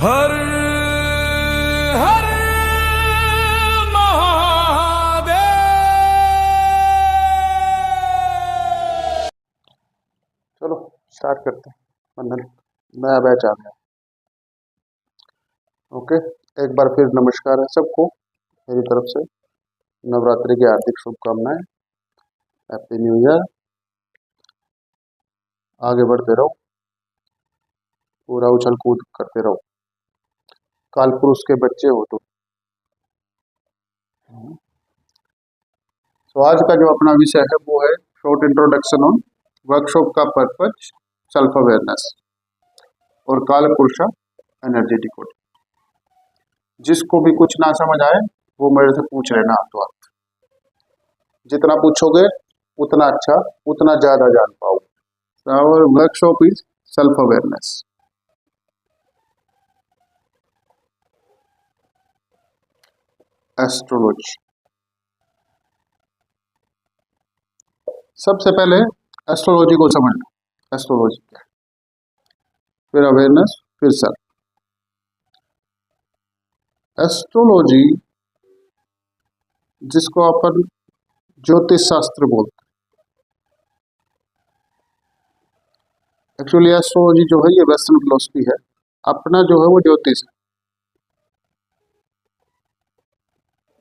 हर हर महादेव। चलो स्टार्ट करते हैं। बंधन नया बैच आ गया। ओके, एक बार फिर नमस्कार है सबको मेरी तरफ से। नवरात्रि की हार्दिक शुभकामनाएं। Happy new year. आगे बढ़ते रहो, पूरा उछल कूद करते रहो। काल पुरुष के बच्चे हो तो। तो आज का जो अपना विषय है वो है शॉर्ट इंट्रोडक्शन ऑन वर्कशॉप का पर्पज, सेल्फ अवेयरनेस और काल पुरुषा एनर्जी डिकोडिंग। जिसको भी कुछ ना समझ आए वो मेरे से पूछ लेना हाथों हाथ। जितना पूछोगे उतना अच्छा, उतना ज्यादा जान पाओगे। Our workshop is self awareness. Astrology. सबसे पहले एस्ट्रोलॉजी को समझ लो। एस्ट्रोलॉजी क्या है, फिर अवेयरनेस, फिर सेल्फ। एस्ट्रोलॉजी जिसको अपन ज्योतिष शास्त्र बोलते हैं। एक्चुअली एस्ट्रोलॉजी जो है ये वेस्टर्न फिलोसफी है, अपना जो है वो ज्योतिष है,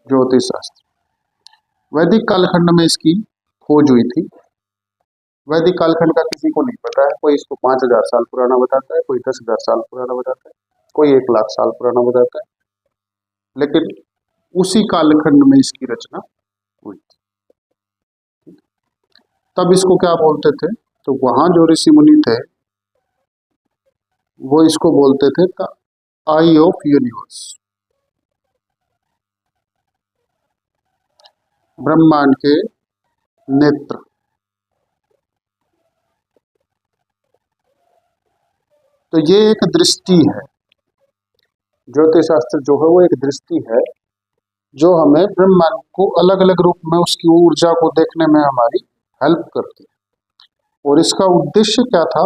ज्योतिष शास्त्र। वैदिक कालखंड में इसकी खोज हुई थी। वैदिक कालखंड का किसी को नहीं पता है। कोई इसको 5000 साल पुराना बताता है, कोई 10,000 साल पुराना बताता है, कोई 1,00,000 साल पुराना बताता है, लेकिन उसी कालखंड में इसकी रचना हुई थी। तब इसको क्या बोलते थे, तो वहां जो ऋषि मुनि थे वो इसको बोलते थे द आई ऑफ यूनिवर्स, ब्रह्मांड के नेत्र। तो ये एक दृष्टि है। ज्योतिष शास्त्र जो है वो एक दृष्टि है जो हमें ब्रह्मांड को अलग अलग रूप में, उसकी ऊर्जा को देखने में हमारी हेल्प करती है। और इसका उद्देश्य क्या था,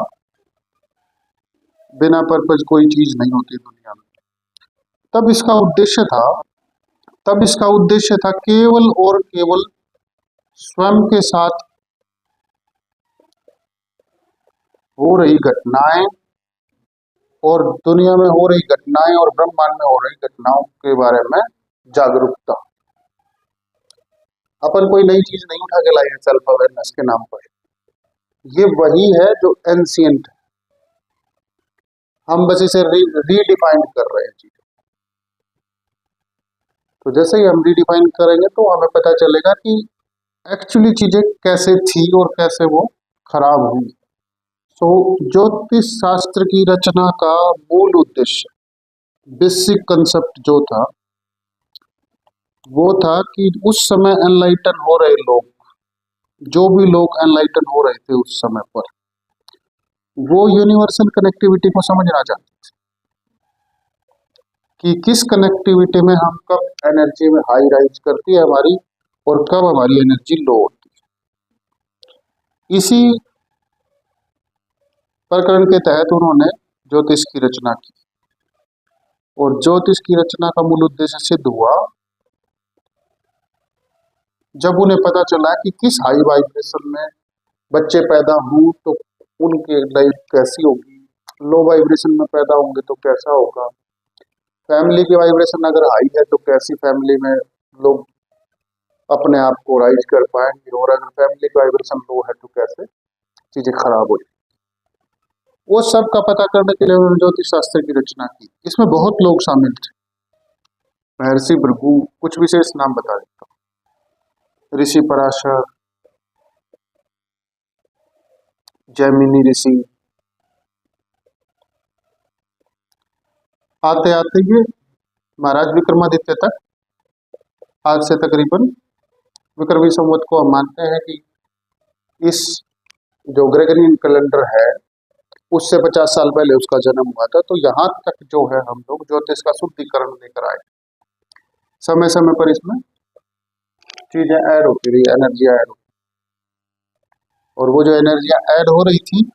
बिना पर्पज कोई चीज नहीं होती दुनिया में। तब इसका उद्देश्य था केवल और केवल स्वयं के साथ हो रही घटनाएं और दुनिया में हो रही घटनाएं और ब्रह्मांड में हो रही घटनाओं के बारे में जागरूकता। अपन कोई नई चीज नहीं उठा के लाए हैं सेल्फ अवेयरनेस के नाम पर। ये वही है जो एंशिएंट है, हम बस इसे रीडिफाइन कर रहे हैं चीजों। तो जैसे ही हम रीडिफाइन करेंगे तो हमें पता चलेगा कि एक्चुअली चीजें कैसे थी और कैसे वो खराब हुई। तो ज्योतिष शास्त्र की रचना का मूल उद्देश्य, बेसिक कंसेप्ट जो था वो था कि उस समय एनलाइटन हो रहे लोग, जो भी लोग एनलाइटन हो रहे थे उस समय पर, वो यूनिवर्सल कनेक्टिविटी को समझना चाहते थे कि किस कनेक्टिविटी में हम कब एनर्जी में हाई राइज करती है हमारी और कब हमारी एनर्जी लो होती है। इसी प्रकरण के तहत उन्होंने ज्योतिष की रचना की और ज्योतिष की रचना का मूल उद्देश्य सिद्ध हुआ जब उन्हें पता चला कि किस हाई वाइब्रेशन में बच्चे पैदा हों तो उनकी लाइफ कैसी होगी, लो वाइब्रेशन में पैदा होंगे तो कैसा होगा, फैमिली की वाइब्रेशन अगर हाई है तो कैसी फैमिली में लोग अपने आप को राइज कर पाएंगे, और अगर फैमिली की वाइब्रेशन लो है तो कैसे चीजें खराब हो जाएंगी। वो सब का पता करने के लिए उन्होंने ज्योतिष शास्त्र की रचना की। इसमें बहुत लोग शामिल थे। महर्षि भृगु, कुछ विशेष नाम बता देता हूँ। ऋषि पराशर, जैमिनी ऋषि, आते आते ये महाराज विक्रमादित्य तक, आज से तकरीबन विक्रमी संवत को हम मानते हैं कि इस जो ग्रेगोरियन कैलेंडर है उससे 50 साल पहले उसका जन्म हुआ था। तो यहाँ तक जो है हम लोग ज्योतिष का शुद्धिकरण लेकर आए। समय समय पर इसमें चीजें ऐड होती रही, एनर्जी ऐड होती, और वो जो एनर्जियां ऐड हो रही थी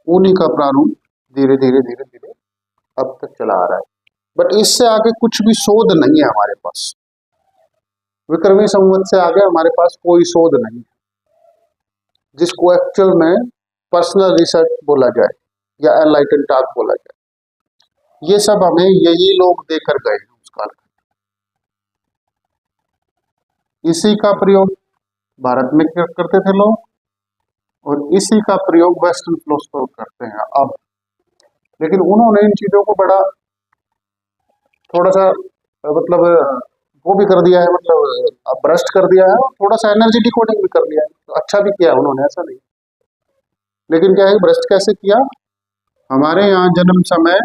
उन्हीं का प्रारूप धीरे धीरे धीरे धीरे अब तक चला आ रहा है, बट इससे आगे कुछ भी शोध नहीं है हमारे पास। विक्रमी संवत से आगे हमारे पास कोई शोध नहीं है जिसको एक्चुअल में पर्सनल रिसर्च बोला जाए या एनलाइटन टॉक बोला जाए। ये सब हमें यही लोग देकर गए हैं उस काल में। इसी का प्रयोग भारत में करते थे लोग, और इसी का प्रयोग वेस्टर्न फिलोसफर करते हैं अब। लेकिन उन्होंने इन चीजों को बड़ा थोड़ा सा मतलब वो भी कर दिया है, मतलब भ्रष्ट कर दिया है, और थोड़ा सा एनर्जी डिकोडिंग भी कर दिया है। तो अच्छा भी किया उन्होंने, ऐसा नहीं। लेकिन क्या है, भ्रष्ट कैसे किया? हमारे यहाँ जन्म समय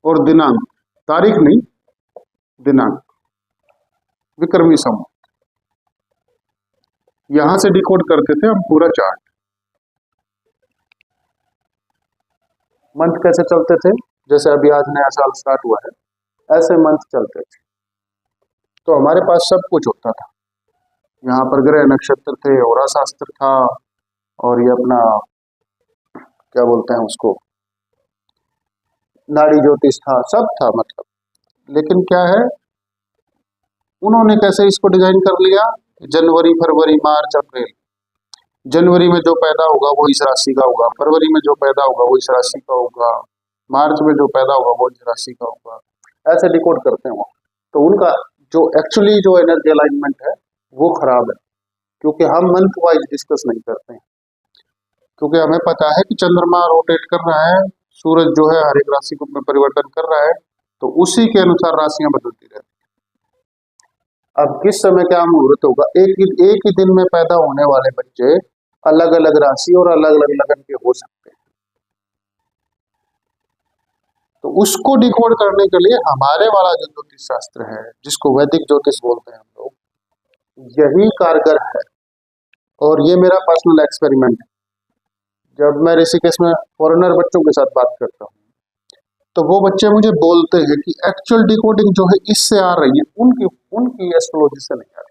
और दिनांक, तारीख नहीं, दिनांक, विक्रमी संवत, यहां से डिकोड करते थे हम पूरा चार्ट। मंथ कैसे चलते थे, जैसे अभी आज नया साल स्टार्ट हुआ है, ऐसे मंथ चलते थे। तो हमारे पास सब कुछ होता था। यहाँ पर ग्रह नक्षत्र थे, होरा शास्त्र था, और ये अपना क्या बोलते हैं उसको, नाड़ी ज्योतिष था, सब था मतलब। लेकिन क्या है, उन्होंने कैसे इसको डिजाइन कर लिया, जनवरी फरवरी मार्च अप्रैल, जनवरी में जो पैदा होगा वो इस राशि का होगा, फरवरी में जो पैदा होगा वो इस राशि का होगा, मार्च में जो पैदा होगा वो इस राशि का होगा, ऐसे डिकोड करते हैं वो। तो उनका जो एक्चुअली जो एनर्जी अलाइनमेंट है वो खराब है, क्योंकि हम मंथ वाइज डिस्कस नहीं करते हैं। क्योंकि हमें पता है कि चंद्रमा रोटेट कर रहा है, सूरज जो है हर एक राशि में परिवर्तन कर रहा है, तो उसी के अनुसार राशियां बदलती रहती हैं। अब किस समय क्या मुहूर्त होगा, एक ही दिन में पैदा होने वाले बच्चे अलग अलग राशि और अलग अलग लगन के हो सकते हैं। तो उसको डिकोड करने के लिए हमारे वाला जो ज्योतिष शास्त्र है, जिसको वैदिक ज्योतिष बोलते हैं हम लोग, यही कारगर है। और ये मेरा पर्सनल एक्सपेरिमेंट है। जब मैं ऋषिकेश में फॉरेनर बच्चों के साथ बात करता हूँ, तो वो बच्चे मुझे बोलते हैं कि एक्चुअल डिकोडिंग जो है इससे आ रही है, उनकी एस्ट्रोलॉजी से नहीं आ रही।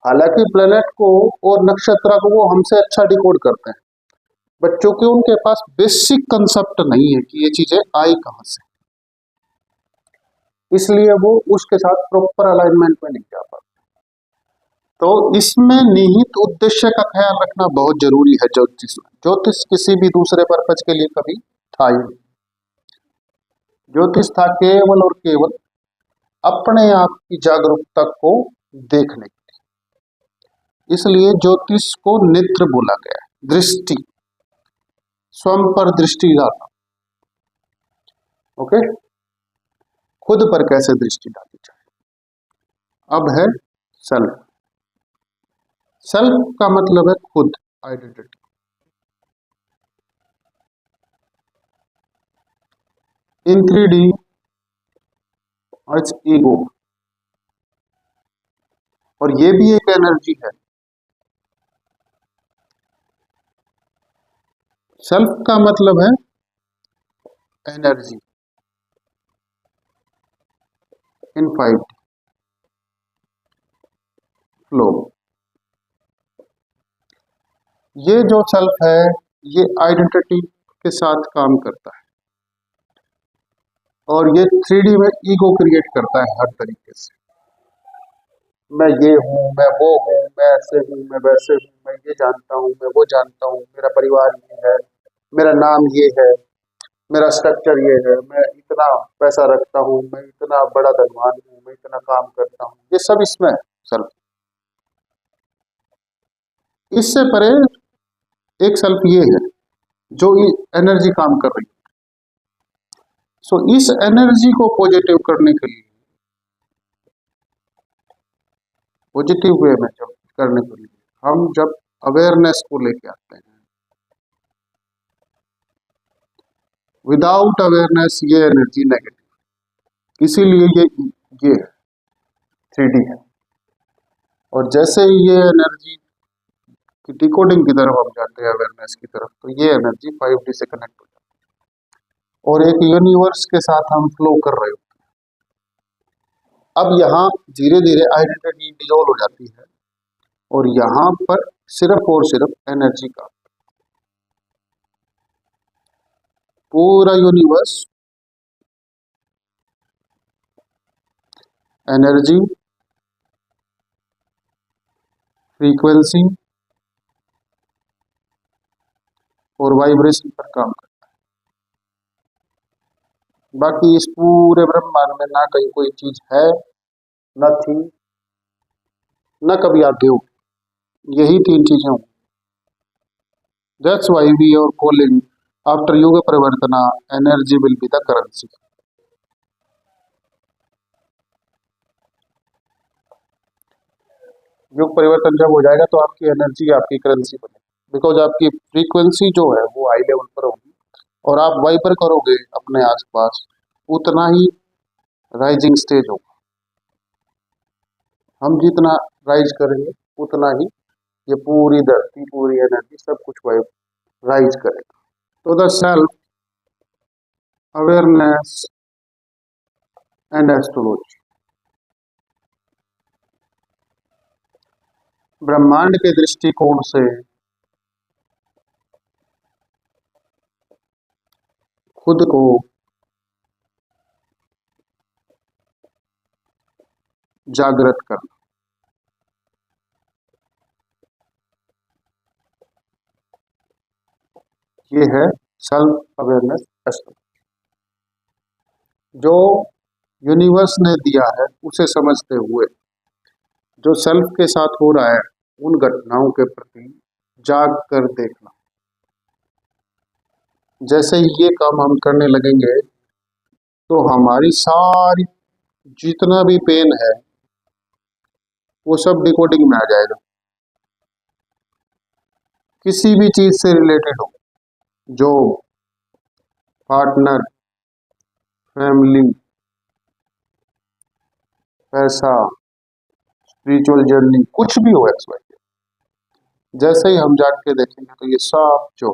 हालांकि प्लेनेट को और नक्षत्र को वो हमसे अच्छा डिकोड करते हैं, बच्चों के उनके पास बेसिक कंसेप्ट नहीं है कि ये चीजें आई कहां से, इसलिए वो उसके साथ प्रॉपर अलाइनमेंट में नहीं जा पाते। तो इसमें निहित उद्देश्य का ख्याल रखना बहुत जरूरी है ज्योतिष में। ज्योतिष किसी भी दूसरे पर्पज के लिए कभी था ही नहीं। ज्योतिष था केवल और केवल अपने आप की जागरूकता को देखने के लिए। इसलिए ज्योतिष को नेत्र बोला गया है, दृष्टि, स्वयं पर दृष्टि डालना। ओके, खुद पर कैसे दृष्टि डालनी चाहिए। अब है सेल्फ। सेल्फ का मतलब है खुद, identity. In 3D it's ego, और ये भी एक एनर्जी है। सेल्फ का मतलब है एनर्जी इन 5D फ्लो। ये जो सेल्फ है ये आइडेंटिटी के साथ काम करता है, और ये 3D में ईगो क्रिएट करता है हर तरीके से। मैं ये हूँ, मैं वो हूँ, मैं ऐसे हूँ, मैं वैसे हूँ, मैं ये जानता हूँ, मैं वो जानता हूँ, मेरा परिवार ये है, मेरा नाम ये है, मेरा स्ट्रक्चर ये है, मैं इतना पैसा रखता हूँ, मैं इतना बड़ा धनवान हूँ, मैं इतना काम करता हूँ, ये सब इसमें है सेल्फ। इससे परे एक सेल्फ ये है जो एनर्जी काम कर रही है। सो इस एनर्जी को पॉजिटिव करने के लिए, पॉजिटिव वे में जब करने के लिए हम जब अवेयरनेस को लेके आते हैं, विदाउट अवेयरनेस ये एनर्जी नेगेटिव, इसीलिए ये 3D है। और जैसे ही ये एनर्जी की डिकोडिंग की तरफ हम जाते हैं, अवेयरनेस की तरफ, तो ये एनर्जी 5D से कनेक्ट हो जाती है और एक यूनिवर्स के साथ हम फ्लो कर रहे होते हैं। अब यहाँ धीरे धीरे आइडेंटिटी डिसॉल्व हो जाती है, और यहाँ पर सिर्फ और सिर्फ एनर्जी का, पूरा यूनिवर्स एनर्जी, फ्रीक्वेंसी और वाइब्रेशन पर काम करता है। बाकी इस पूरे ब्रह्मांड में ना कहीं कोई चीज है, न थी, न कभी आगे हो। यही तीन चीजें होंगी। That's why we are calling after युग परिवर्तना energy will be the currency. युग परिवर्तन जब हो जाएगा तो आपकी एनर्जी आपकी करेंसी बनेगी, बिकॉज आपकी फ्रीक्वेंसी जो है वो हाई लेवल पर होगी और आप वाइपर करोगे अपने आसपास, उतना ही राइजिंग स्टेज होगा। हम जितना राइज करेंगे उतना ही ये पूरी धरती, पूरी एनर्जी, सब कुछ वाइब राइज करेगा। तो the self awareness and astrology, ब्रह्मांड के दृष्टिकोण से खुद को जागृत करना, ये है सेल्फ अवेयरनेस एस्ट्रोलॉजी। जो यूनिवर्स ने दिया है उसे समझते हुए जो सेल्फ के साथ हो रहा है उन घटनाओं के प्रति जाग कर देखना। जैसे ही ये काम हम करने लगेंगे तो हमारी सारी जितना भी पेन है वो सब डिकोडिंग में आ जाएगा। किसी भी चीज से रिलेटेड हो, जॉब, पार्टनर, फैमिली, पैसा, स्पिरिचुअल जर्नी, कुछ भी हो एक्स वाई, जैसे ही हम जाग के देखेंगे तो ये सब जो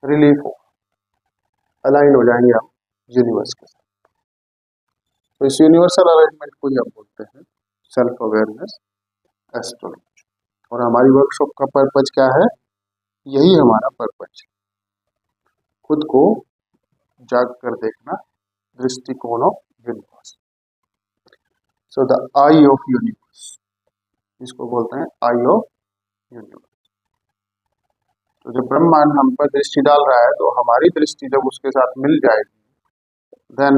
रिलीफ हो, अलाइन हो जाएंगे हम यूनिवर्स के साथ। तो इस यूनिवर्सल अलाइनमेंट को ही हम बोलते हैं सेल्फ अवेयरनेस एस्ट्रोलॉजी। और हमारी वर्कशॉप का पर्पज क्या है? यही हमारा पर्पज, खुद को जाग कर देखना, दृष्टिकोण of universe. So the I of universe, इसको बोलते हैं आई ऑफ यूनिवर्स। तो जब ब्रह्मांड हम पर दृष्टि डाल रहा है तो हमारी दृष्टि जब उसके साथ मिल जाएगी देन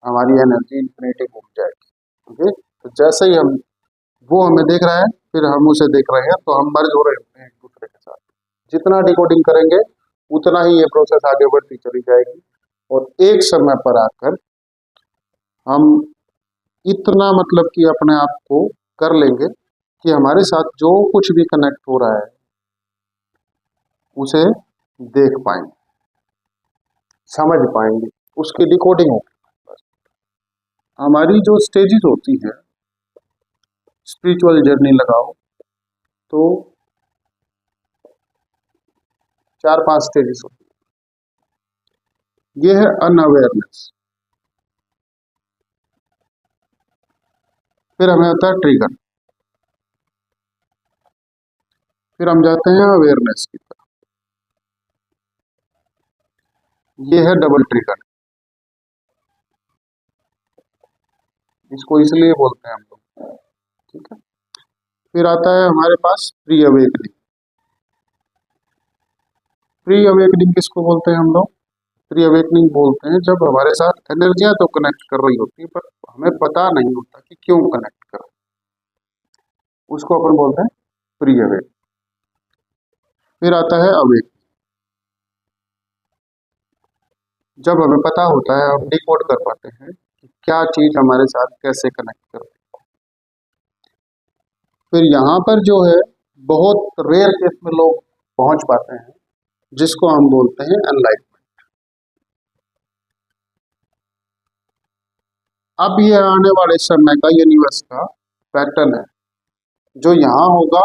हमारी एनर्जी इन्फिनिटी घूम जाएगी। ओके, तो जैसे ही हम वो हमें देख रहा है फिर हम उसे देख रहे हैं तो हम मर्ज हो रहे होते हैं एक दूसरे के साथ। जितना डिकोडिंग करेंगे उतना ही ये प्रोसेस आगे बढ़ती चली जाएगी और एक समय पर आकर हम इतना मतलब कि अपने आप को कर लेंगे कि हमारे साथ जो कुछ भी कनेक्ट हो रहा है उसे देख पाएंगे, समझ पाएंगे, उसकी डिकोडिंग होगी। हमारी जो स्टेजेस होती हैं, स्पिरिचुअल जर्नी लगाओ तो 4-5 स्टेजेस होती है। ये है अनअवेयरनेस, फिर हमें आता है ट्रिगर, फिर हम जाते हैं अवेयरनेस की तरफ, ये है डबल ट्रिगर। इसको इसलिए बोलते हैं हम लोग, ठीक है। फिर आता है हमारे पास प्री अवेकनिंग। प्री अवेकनिंग किसको बोलते हैं हम लोग? प्री अवेकनिंग बोलते हैं जब हमारे साथ एनर्जियां तो कनेक्ट कर रही होती है पर हमें पता नहीं होता कि क्यों कनेक्ट कर, उसको अपन बोलते हैं प्री अवेक। फिर आता है अवेक, जब हमें पता होता है, हम डिकोड कर पाते हैं कि क्या चीज हमारे साथ कैसे कनेक्ट कर रही है। फिर यहाँ पर जो है बहुत रेयर केस में लोग पहुंच पाते हैं जिसको हम बोलते हैं एनलाइटमेंट। अब ये आने वाले समय का यूनिवर्स का पैटर्न है, जो यहाँ होगा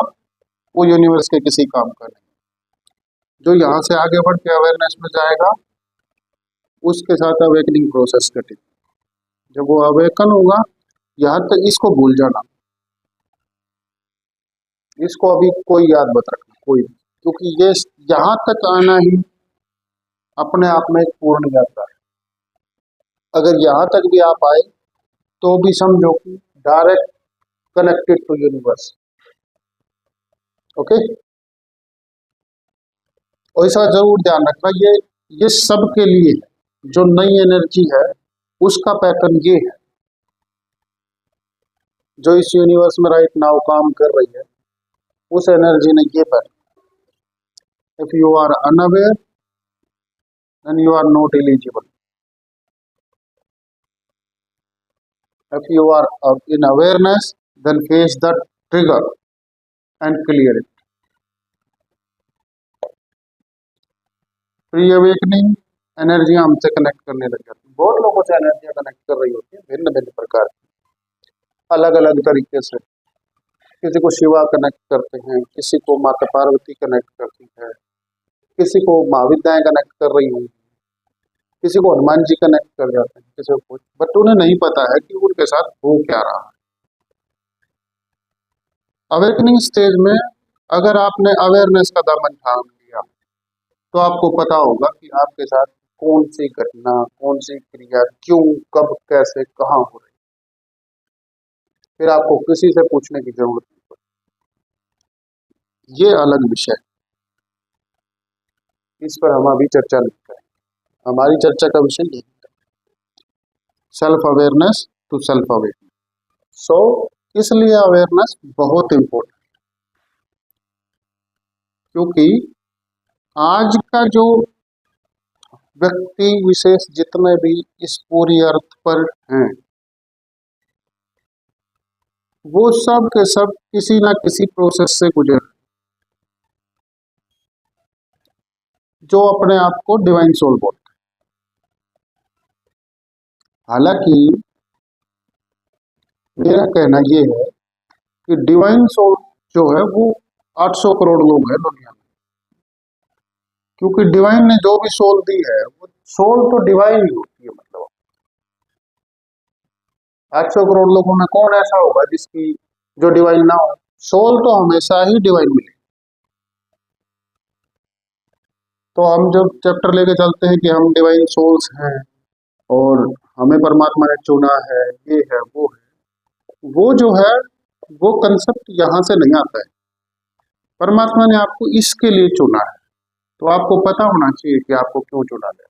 वो यूनिवर्स के किसी काम का नहीं, जो यहाँ से आगे बढ़ के अवेयरनेस में जाएगा उसके साथ अवेकनिंग प्रोसेस कटेगी। जब वो अवेकन होगा, यहाँ तक इसको भूल जाना, इसको अभी कोई याद मत रखना कोई भी, क्योंकि ये यहाँ तक आना ही अपने आप में एक पूर्ण यात्रा है। अगर यहाँ तक भी आप आए तो भी समझो कि direct connected to universe. Okay, और इसका जरूर ध्यान रखना, ये सब के लिए है। जो नई एनर्जी है उसका पैटर्न ये है, जो इस यूनिवर्स में राइट नाउ काम कर रही है उस एनर्जी ने ये pattern. If you are unaware then you are not eligible. If you are in awareness, then face the trigger and clear it. Pre awakening energy हमसे कनेक्ट करने लग जाती है। बहुत लोगों से एनर्जियां कनेक्ट कर रही होती है, भिन्न भिन्न प्रकार की, अलग अलग तरीके से। किसी को शिवा कनेक्ट करते हैं, किसी को माता पार्वती कनेक्ट करती है, किसी को माँ विद्याएं कनेक्ट कर रही होंगी, किसी को हनुमान जी कनेक्ट कर जाते हैं, किसी को कुछ, बट उन्हें नहीं पता है कि उनके साथ हो क्या रहा है। अवेकनिंग स्टेज में अगर आपने अवेयरनेस का दामन थाम लिया तो आपको पता होगा कि आपके साथ कौन सी घटना, कौन सी क्रिया, क्यों, कब, कैसे, कहाँ हो रही। फिर आपको किसी से पूछने की जरूरत नहीं पड़ती। ये अलग विषय, इस पर हम अभी चर्चा नहीं करें। हमारी चर्चा का विषय यही है, self awareness to self awareness. So इसलिए अवेयरनेस बहुत इंपॉर्टेंट, क्योंकि आज का जो व्यक्ति विशेष जितने भी इस पूरी अर्थ पर हैं, वो सब के सब किसी ना किसी प्रोसेस से गुजर, जो अपने आप को डिवाइन सोल बोलते हैं। हालांकि मेरा कहना ये है कि डिवाइन सोल जो है वो 800 करोड़ लोग हैं दुनिया में, क्योंकि डिवाइन ने जो भी सोल दी है वो सोल तो डिवाइन ही होती है। मतलब 800 करोड़ लोगों में कौन ऐसा होगा जिसकी जो डिवाइन ना हो? सोल तो हमेशा ही डिवाइन मिले। तो हम जब चैप्टर लेके चलते हैं कि हम डिवाइन सोल्स हैं और हमें परमात्मा ने चुना है, ये है, वो जो है वो कंसेप्ट यहाँ से नहीं आता है। परमात्मा ने आपको इसके लिए चुना है, तो आपको पता होना चाहिए कि आपको क्यों चुना गया।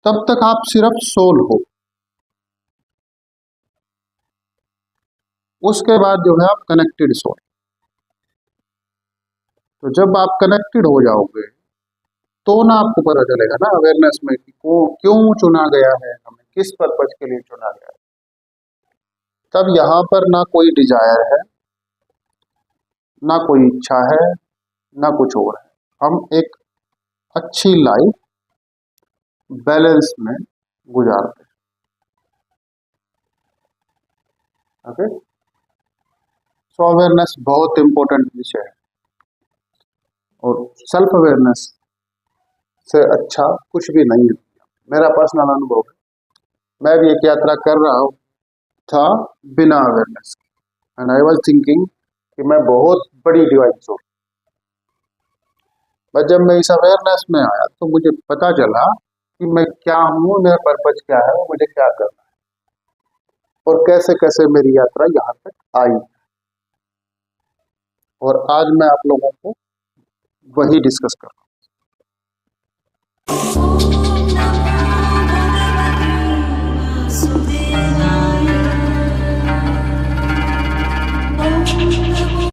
तब तक आप सिर्फ सोल हो। उसके बाद जो है आप कनेक्टेड सोल। तो जब आप कनेक्टेड हो जाओगे तो ना आपको पता चलेगा ना अवेयरनेस में कि क्यों चुना गया है, हमें किस पर्पज के लिए चुना गया है। तब यहाँ पर ना कोई डिजायर है, ना कोई इच्छा है, ना कुछ और है। हम एक अच्छी लाइफ बैलेंस में गुजारते हैं। ओके, सो अवेयरनेस बहुत इंपॉर्टेंट विषय है, और सेल्फ अवेयरनेस से अच्छा कुछ भी नहीं है। मेरा पर्सनल अनुभव है, मैं भी एक यात्रा कर रहा हूँ था बिना अवेयरनेस के, एंड आई वाज थिंकिंग कि मैं बहुत बड़ी डिवाइन सोल। बट जब मैं इस अवेयरनेस में आया तो मुझे पता चला कि मैं क्या हूँ, मेरा पर्पज क्या है, मुझे क्या करना है, और कैसे कैसे मेरी यात्रा यहाँ तक आई। और आज मैं आप लोगों को वही डिस्कस कर रहा हूँ।